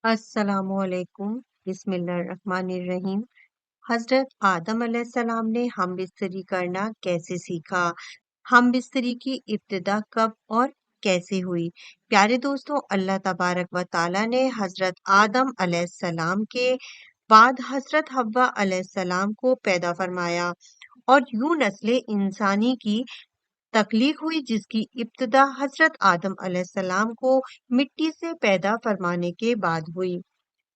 अस्सलाम वालेकुम। बिस्मिल्लाहिर्रहमानिर्रहीम। हजरत आदम अलैहिस्सलाम ने हम बिस्तरी करना कैसे सीखा? हम बिस्तरी की इब्तिदा कब और कैसे हुई? प्यारे दोस्तों, अल्लाह तबारक व ताला ने हजरत आदम अलैहिस्सलाम के बाद हजरत हव्वा अलैहिस्सलाम को पैदा फरमाया और यूं नस्ले इंसानी की तख्लीक हुई जिसकी इब्तिदा हजरत आदम अलैहिस्सलाम को मिट्टी से पैदा फरमाने के बाद हुई।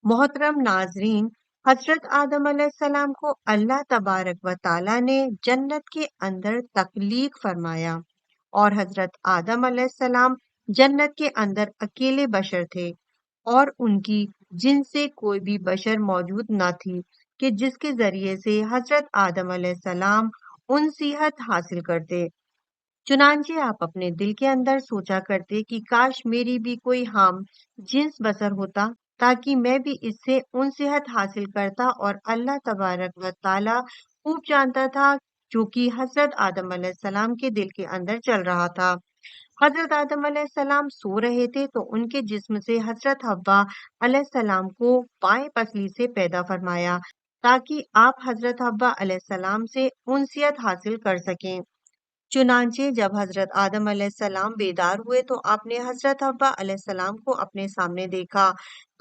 मोहतरम नाजरीन, हजरत आदम अलैहिस्सलाम को अल्लाह तबारक व ताला ने जन्नत के अंदर तख्लीक फरमाया और हजरत आदम अलैहिस्सलाम जन्नत के अंदर अकेले बशर थे और उनकी जिन से कोई भी बशर मौजूद न थी कि जिसके जरिए से हजरत आदम अलैहिस्सलाम उनसीहत हासिल करते। चुनांचे आप अपने दिल के अंदर सोचा करते कि काश मेरी भी कोई हम जिन्स बसर होता ताकि मैं भी इससे उन सेहत हासिल करता। और अल्लाह तबारक व ताला खूब जानता था जो कि हजरत आदम अलैहिस्सलाम के दिल के अंदर चल रहा था। हजरत आदम अलैहिस्सलाम सो रहे थे तो उनके जिस्म से हजरत हव्वा अलैहिस्सलाम को बाएं पसली से पैदा फरमाया ताकि आप हजरत हव्वा अलैहिस्सलाम से उनसियत हासिल कर सकें। चुनांचे जब हजरत आदम अलैहिस्सलाम बेदार हुए तो आपने हजरत हव्वा अलैहिस्सलाम को अपने सामने देखा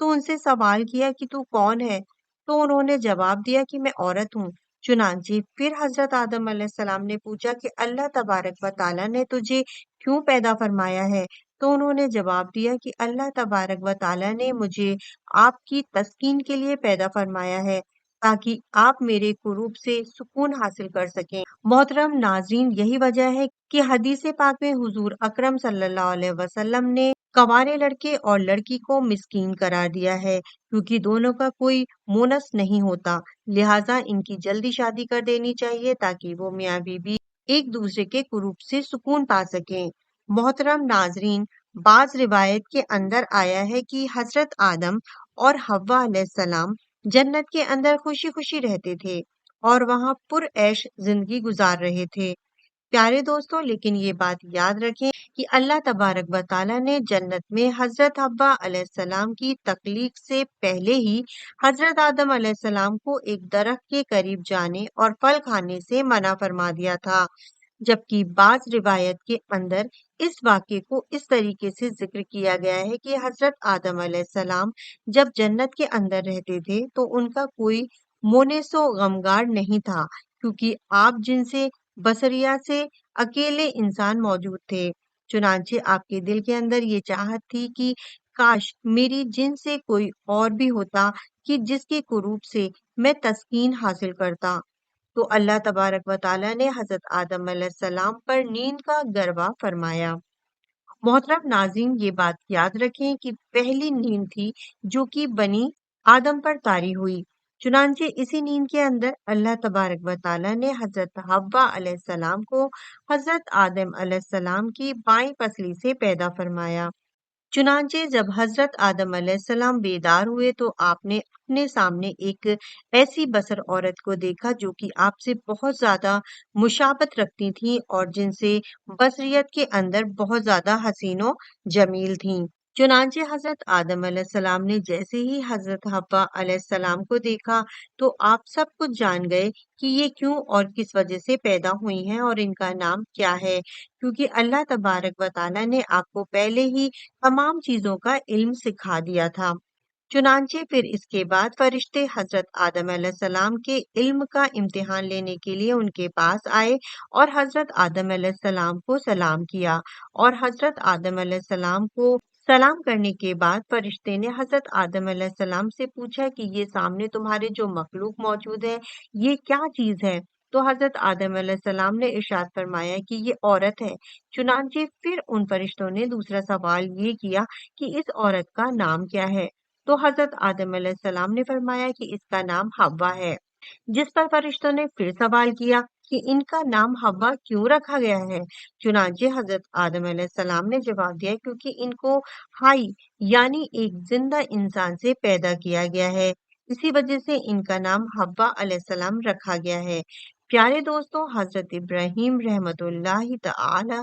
तो उनसे सवाल किया कि तू कौन है? तो उन्होंने जवाब दिया कि मैं औरत हूँ। चुनांचे फिर हजरत आदम अलैहिस्सलाम ने पूछा कि अल्लाह तबारक व ताला ने तुझे क्यों पैदा फरमाया है? तो उन्होंने जवाब दिया कि अल्लाह तबारक व ताला ने मुझे आपकी तस्कीन के लिए पैदा फरमाया है ताकि आप मेरे कुरूब से सुकून हासिल कर सकें। मोहतरम नाजरीन, यही वजह है कि हदीस पाक में हुजूर अकरम सल्लल्लाहु अलैहि वसल्लम ने कंवारे लड़के और लड़की को मिस्कीन करार दिया है क्योंकि दोनों का कोई मोनस नहीं होता, लिहाजा इनकी जल्दी शादी कर देनी चाहिए ताकि वो मियाँ बीवी एक दूसरे के कुरूब से सुकून पा सकें। मोहतरम नाजरीन, बाज रिवायत के अंदर आया है कि हजरत आदम और हव्वा अलैहिस्सलाम जन्नत के अंदर खुशी खुशी रहते थे और वहां पुरऐश जिंदगी गुजार रहे थे। प्यारे दोस्तों, लेकिन ये बात याद रखें कि अल्लाह तबारक व ताला ने जन्नत में हजरत हव्वा अलैहिस्सलाम की तख्लीक से पहले ही हजरत आदम अलैहिस्सलाम को एक दरख्त के करीब जाने और फल खाने से मना फरमा दिया था। जबकि बाज रिवायत के अंदर इस वाक्य को इस तरीके से जिक्र किया गया है कि हजरत आदम अलैहिस्सलाम जब जन्नत के अंदर रहते थे तो उनका कोई मोनेसो गमगार नहीं था क्योंकि आप जिनसे बसरिया से अकेले इंसान मौजूद थे। चुनांचे आपके दिल के अंदर ये चाहत थी कि काश मेरी जिन से कोई और भी होता कि जिसके कुरूप से मैं तस्कीन हासिल करता। तो अल्लाह तबारक व ताला ने हजरत आदम अलैहिस्सलाम पर नींद का गरबा फरमाया। मोहतरम नाज़रीन, ये बात याद रखें कि पहली नींद थी जो कि बनी आदम पर तारी हुई। चुनांचे इसी नींद के अंदर अल्लाह तबारक व ताला ने हजरत हव्वा अलैहिस्सलाम को हजरत आदम अलैहिस्सलाम की बाईं पसली से पैदा फरमाया। चुनांचे जब हजरत आदम अलैहिस्सलाम बेदार हुए तो आपने अपने सामने एक ऐसी बसर औरत को देखा जो कि आपसे बहुत ज्यादा मुशाबत रखती थी और जिनसे बसरियत के अंदर बहुत ज्यादा हसीनो जमील थीं। चुनांचे हजरत आदम अलैहिस्सलाम ने जैसे ही हजरत हव्वा अलैहिस्सलाम को देखा तो आप सब कुछ जान गए कि ये क्यों और किस वजह से पैदा हुई हैं और इनका नाम क्या है, क्योंकि अल्लाह तबारक व ताला ने आपको पहले ही तमाम चीजों का इल्म सिखा दिया था। चुनांचे फिर इसके बाद फरिश्ते हजरत आदम अलैहिस्सलाम के इल्म का इम्तिहान लेने के लिए उनके पास आए और हजरत आदम अलैहिस्सलाम को सलाम किया और हजरत आदम अलैहिस्सलाम को सलाम करने के बाद फरिश्ते ने हजरत आदम अलैहिस्सलाम से पूछा कि ये सामने तुम्हारे जो मखलूक मौजूद है ये क्या चीज है? तो हजरत आदम अलैहिस्सलाम ने इरशाद फरमाया कि ये औरत है। चुनांचे फिर उन फरिश्तों ने दूसरा सवाल ये किया कि इस औरत का नाम क्या है? तो हजरत आदम अलैहिस्सलाम ने फरमाया कि इसका नाम हव्वा है। जिस पर फरिश्तों ने फिर सवाल किया कि इनका नाम हव्वा क्यों रखा गया है? चुनांचे हजरत आदम अलैहिस्सलाम ने जवाब दिया क्योंकि इनको हाई यानी एक जिंदा इंसान से पैदा किया गया है, इसी वजह से इनका नाम हव्वा अलैहिस्सलाम रखा गया है। پیارے دوستوں، حضرت ابراہیم رحمت اللہ تعالی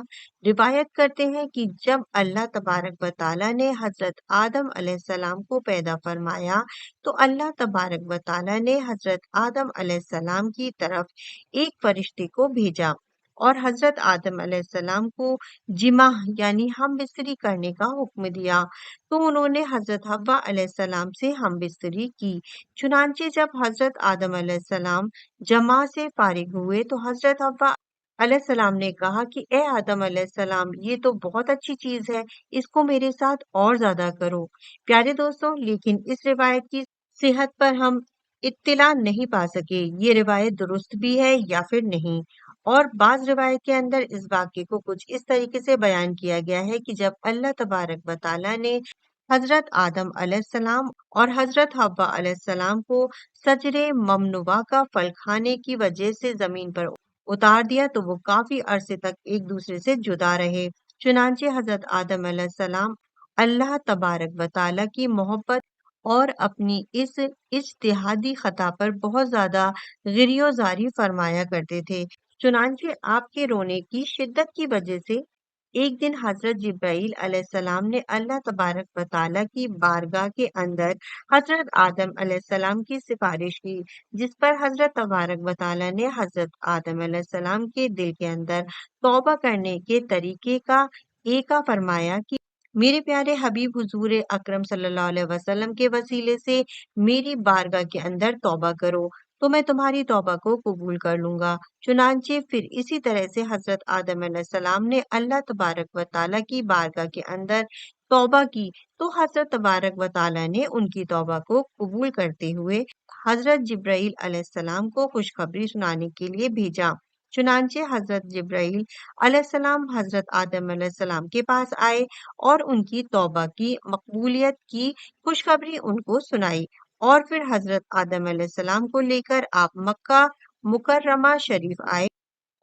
روایت کرتے ہیں کہ جب اللہ تبارک و تعالی نے حضرت آدم علیہ السلام کو پیدا فرمایا تو اللہ تبارک و تعالی نے حضرت آدم علیہ السلام کی طرف ایک فرشتے کو بھیجا اور حضرت آدم علیہ السلام کو جمع یعنی ہم بستری کرنے کا حکم دیا، تو انہوں نے حضرت حوا علیہ السلام سے ہم بستری کی۔ چنانچہ جب حضرت آدم علیہ السلام جمع سے فارغ ہوئے تو حضرت حوا علیہ السلام نے کہا کہ اے آدم علیہ السلام، یہ تو بہت اچھی چیز ہے، اس کو میرے ساتھ اور زیادہ کرو۔ پیارے دوستوں، لیکن اس روایت کی صحت پر ہم اطلاع نہیں پا سکے، یہ روایت درست بھی ہے یا پھر نہیں۔ اور بعض روایت کے اندر اس واقعے کو کچھ اس طریقے سے بیان کیا گیا ہے کہ جب اللہ تبارک و تعالی نے حضرت آدم علیہ السلام اور حضرت حوا علیہ السلام کو شجر ممنوع کا پھل کھانے کی وجہ سے زمین پر اتار دیا تو وہ کافی عرصے تک ایک دوسرے سے جدا رہے۔ چنانچہ حضرت آدم علیہ السلام اللہ تبارک و تعالی کی محبت اور اپنی اس اجتہادی خطا پر بہت زیادہ غری و زاری فرمایا کرتے تھے۔ چنانچہ آپ کے رونے کی شدت کی وجہ سے ایک دن حضرت جبرائیل علیہ السلام نے اللہ تبارک و تعالی کی بارگاہ کے اندر حضرت آدم علیہ السلام کی سفارش کی، جس پر حضرت تبارک و تعالی نے حضرت آدم علیہ السلام کے دل کے اندر توبہ کرنے کے طریقے کا ایکا فرمایا کہ میرے پیارے حبیب حضور اکرم صلی اللہ علیہ وسلم کے وسیلے سے میری بارگاہ کے اندر توبہ کرو تو میں تمہاری توبہ کو قبول کر لوں گا۔ چنانچہ پھر اسی طرح سے حضرت آدم علیہ السلام نے اللہ تبارک و تعالی کی بارگاہ کے اندر توبہ کی تو حضرت تبارک و تعالی نے ان کی توبہ کو قبول کرتے ہوئے حضرت جبرائیل علیہ السلام کو خوشخبری سنانے کے لیے بھیجا۔ چنانچہ حضرت جبرائیل علیہ السلام حضرت آدم علیہ السلام کے پاس آئے اور ان کی توبہ کی مقبولیت کی خوشخبری ان کو سنائی، اور پھر حضرت آدم علیہ السلام کو لے کر آپ مکہ مکرمہ شریف آئے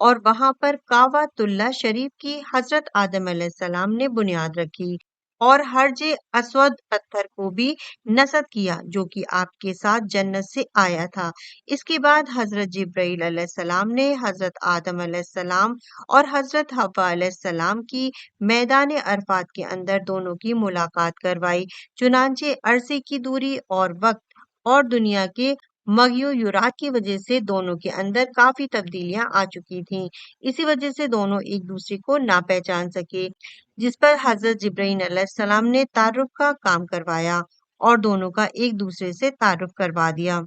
اور وہاں پر کعبۃ اللہ شریف کی حضرت آدم علیہ السلام نے بنیاد رکھی اور حرج اسود پتھر کو بھی نصب کیا جو کہ آپ کے ساتھ جنت سے آیا تھا۔ اس کے بعد حضرت جبرائیل علیہ السلام نے حضرت آدم علیہ السلام اور حضرت حوا علیہ السلام کی میدان عرفات کے اندر دونوں کی ملاقات کروائی۔ چنانچہ عرصے کی دوری اور وقت اور دنیا کے مغیورات کی وجہ سے دونوں کے اندر کافی تبدیلیاں آ چکی تھیں، اسی وجہ سے دونوں ایک دوسرے کو نہ پہچان سکے، جس پر حضرت جبرائیل علیہ السلام نے تعارف کا کام کروایا اور دونوں کا ایک دوسرے سے تعارف کروا دیا۔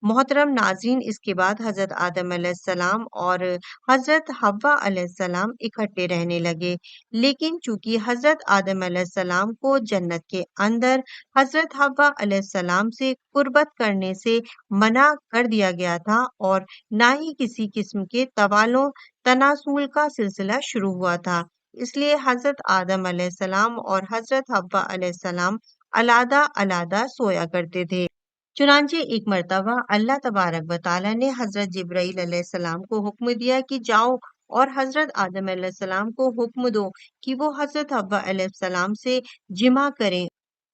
محترم ناظرین، اس کے بعد حضرت آدم علیہ السلام اور حضرت حوا علیہ السلام اکٹھے رہنے لگے، لیکن چونکہ حضرت آدم علیہ السلام کو جنت کے اندر حضرت حوا علیہ السلام سے قربت کرنے سے منع کر دیا گیا تھا اور نہ ہی کسی قسم کے توالوں تناسل کا سلسلہ شروع ہوا تھا، اس لیے حضرت آدم علیہ السلام اور حضرت حوا علیہ السلام علیحدہ علیحدہ سویا کرتے تھے۔ چنانچہ ایک مرتبہ اللہ تبارک و تعالی نے حضرت جبرائیل علیہ السلام کو حکم دیا کہ جاؤ اور حضرت آدم علیہ السلام کو حکم دو کہ وہ حضرت حوا علیہ السلام سے جمع کریں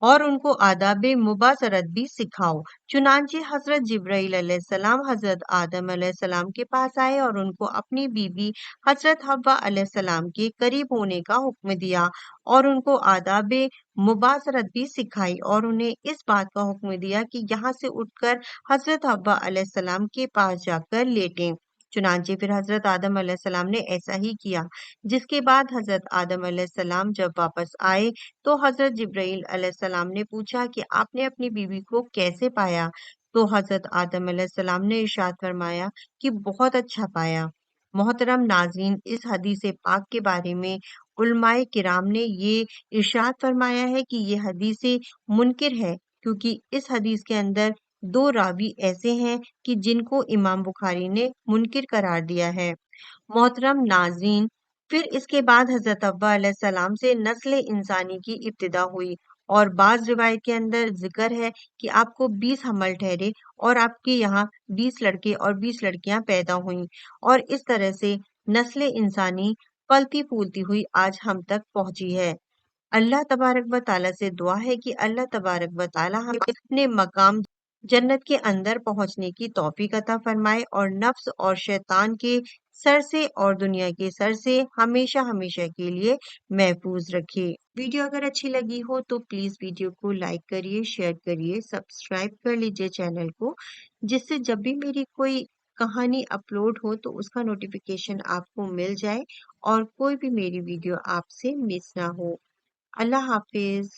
اور ان کو آداب مباشرت بھی سکھاؤ۔ چنانچہ حضرت جبرائیل علیہ السلام حضرت آدم علیہ السلام کے پاس آئے اور ان کو اپنی بیوی حضرت حوا علیہ السلام کے قریب ہونے کا حکم دیا اور ان کو آداب مباشرت بھی سکھائی اور انہیں اس بات کا حکم دیا کہ یہاں سے اٹھ کر حضرت حوا علیہ السلام کے پاس جا کر لیٹیں۔ چنانچہ پھر حضرت آدم علیہ السلام نے ایسا ہی کیا، جس کے بعد حضرت آدم علیہ السلام جب واپس آئے تو حضرت جبرائیل علیہ السلام نے پوچھا کہ آپ نے اپنی بیوی کو کیسے پایا؟ تو حضرت آدم علیہ السلام نے ارشاد فرمایا کہ بہت اچھا پایا۔ محترم ناظرین، اس حدیث پاک کے بارے میں علماء کرام نے یہ ارشاد فرمایا ہے کہ یہ حدیث منکر ہے، کیونکہ اس حدیث کے اندر دو راوی ایسے ہیں کہ جن کو امام بخاری نے منکر قرار دیا ہے۔ محترم ناظرین، پھر اس کے بعد حضرت حوا علیہ السلام سے نسل انسانی کی ابتدا ہوئی اور بعض روایت کے اندر ذکر ہے کہ آپ کو 20 حمل ٹھہرے اور آپ کے یہاں 20 لڑکے اور 20 لڑکیاں پیدا ہوئیں اور اس طرح سے نسل انسانی پلتی پھولتی ہوئی آج ہم تک پہنچی ہے۔ اللہ تبارک و تعالیٰ سے دعا ہے کہ اللہ تبارک و تعالیٰ ہمیں اپنے مقام जन्नत के अंदर पहुंचने की तौफीक अता फरमाए और नफ्स और शैतान के सर से और दुनिया के सर से हमेशा हमेशा के लिए महफूज रखे। वीडियो अगर अच्छी लगी हो तो प्लीज वीडियो को लाइक करिए, शेयर करिए, सब्सक्राइब कर लीजिए चैनल को, जिससे जब भी मेरी कोई कहानी अपलोड हो तो उसका नोटिफिकेशन आपको मिल जाए और कोई भी मेरी वीडियो आपसे मिस ना हो। अल्लाह हाफिज।